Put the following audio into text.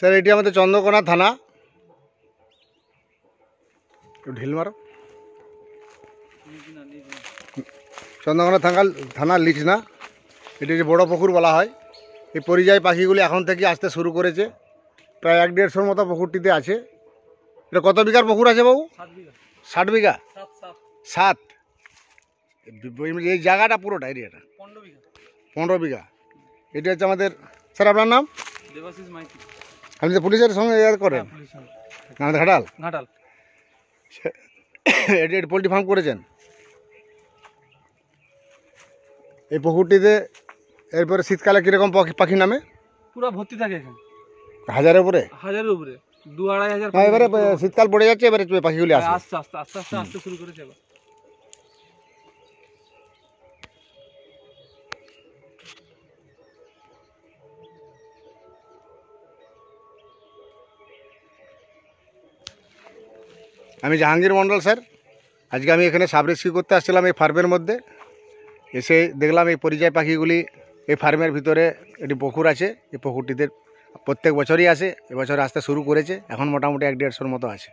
Sir এটি আমাদের চন্দ্রকোনা থানা, একটু ঢিল মারো। চন্দ্রকোনা থানা লিচনা, এটি যে বড় পুকুর বলা হয়। এই পরিযায়ী পাখিগুলি এখন থেকে আসতে শুরু করেছে, প্রায় 1-150 মতো পুকুরটিতে আছে। এটা কত বিঘার পুকুর আছে বাবু? 60 বিঘা। 7 এই জায়গাটা পুরোটা এরিয়াটা 15 বিঘা। এটি হচ্ছে আমাদের। স্যার আপনার নাম? দেবাশিস মাইতি। আপনি তো পুলিশের সঙ্গে করেন? আমাদের ঘাটাল। এটি পোলট্রি ফার্ম করেছেন এই পুকুরটিতে। এরপরে শীতকালে কিরকম পাখি নামে? পুরো ভর্তি থাকে এখানে, হাজারের উপরে 2-2.5 হাজার। এবারে শীতকাল পড়ে যাচ্ছে, এবারে পাখিগুলি আসে আস্তে আস্তে আসতে শুরু করেছে এবার। আমি জাহাঙ্গীর মণ্ডল স্যার। আজকে আমি এখানে সাব রেস্কিউ করতে আসছিলাম এই ফার্মের মধ্যে। এসে দেখলাম এই পরিযায়ী পাখিগুলি এই ফার্মের ভিতরে একটি পুকুর আছে। এই পুকুরটিতে প্রত্যেক বছরই আসে, এবছর আসতে শুরু করেছে। এখন মোটামুটি 1-150 মতো আছে।